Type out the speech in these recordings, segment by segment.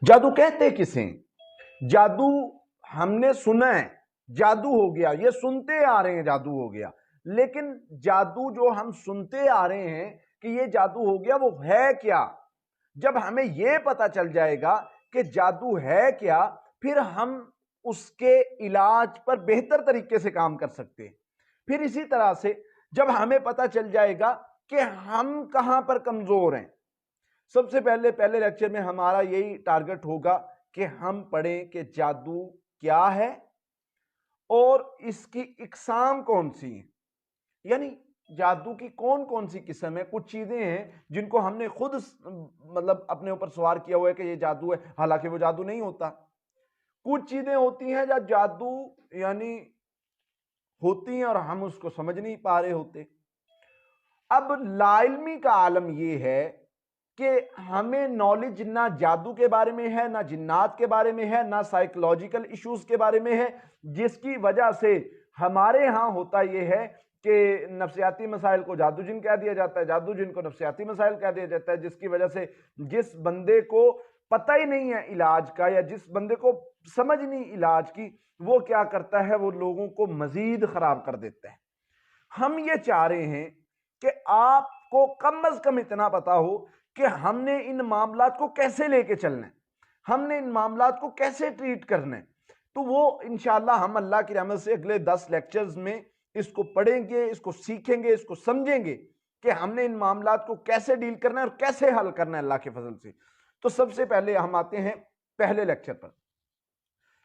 جادو کہتے کسے؟ جادو ہم نے سنا ہے جادو ہو گیا، یہ سنتے آ رہے ہیں جادو ہو گیا، لیکن جادو جو ہم سنتے آ رہے ہیں کہ یہ جادو ہو گیا وہ ہے کیا؟ جب ہمیں یہ پتا چل جائے گا کہ جادو ہے کیا، پھر ہم اس کے علاج پر بہتر طریقے سے کام کر سکتے ہیں۔ پھر اسی طرح سے جب ہمیں پتا چل جائے گا کہ ہم کہاں پر کمزور ہیں، سب سے پہلے لیکچر میں ہمارا یہی ٹارگٹ ہوگا کہ ہم پڑھیں کہ جادو کیا ہے اور اس کی اقسام کون سی ہیں، یعنی جادو کی کون کون سی قسم ہے۔ کچھ چیزیں ہیں جن کو ہم نے خود اپنے اوپر سوار کیا ہوا ہے کہ یہ جادو ہے، حالانکہ وہ جادو نہیں ہوتا۔ کچھ چیزیں ہوتی ہیں جہاں جادو یعنی ہوتی ہیں اور ہم اس کو سمجھ نہیں پا رہے ہوتے۔ اب لا علمی کا عالم یہ ہے کہ ہمیں نالج نہ جادو کے بارے میں ہے، نہ جنات کے بارے میں ہے، نہ سائیکولوجیکل ایشوز کے بارے میں ہے، جس کی وجہ سے ہمارے ہاں ہوتا یہ ہے کہ نفسیاتی مسائل کو جادو جن کہہ دیا جاتا ہے، جادو جن کو نفسیاتی مسائل کہہ دیا جاتا ہے، جس کی وجہ سے جس بندے کو پتہ ہی نہیں ہے علاج کا، یا جس بندے کو سمجھ نہیں علاج کی، وہ کیا کرتا ہے، وہ لوگوں کو مزید خراب کر دیتا ہے۔ ہم یہ چاہ رہے ہیں کہ آپ کو کم از کم اتنا پتا ہو کہ ہم نے ان معاملات کو کیسے لے کے چلنا ہے، ہم نے ان معاملات کو کیسے ٹریٹ کرنا ہے۔ تو وہ انشاءاللہ ہم اللہ کی رحمت سے اگلے 10 لیکچرز میں اس کو پڑھیں گے، اس کو سیکھیں گے، اس کو سمجھیں گے کہ ہم نے ان معاملات کو کیسے ڈیل کرنا ہے اور کیسے حل کرنا ہے اللہ کے فضل سے۔ تو سب سے پہلے ہم آتے ہیں پہلے لیکچر پر۔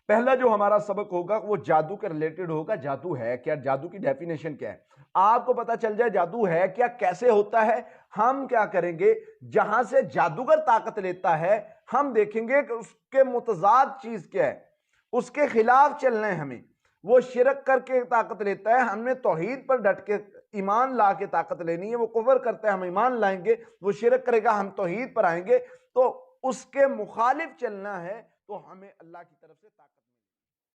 پہلا جو ہمارا سبق ہوگا وہ جادو کے ریلیٹڈ ہوگا۔ جادو ہے کیا، جادو کی ڈیفینیشن کیا ہے۔ آپ کو پتا چل جائے جادو ہے کیا، کیسے ہوتا ہے، ہم کیا کریں گے، جہاں سے جادوگر طاقت لیتا ہے ہم دیکھیں گے کہ اس کے متضاد چیز کیا ہے، اس کے خلاف چلنا ہے ہمیں۔ وہ شرک کر کے طاقت لیتا ہے، ہم نے توحید پر ڈٹ کے ایمان لا کے طاقت لینی ہے۔ وہ کفر کرتا ہے، ہم ایمان لائیں گے۔ وہ شرک کرے گا، ہم توحید پر آئیں گے۔ تو اس کے مخالف چلنا ہے، تو ہمیں اللہ کی طرف سے طاقت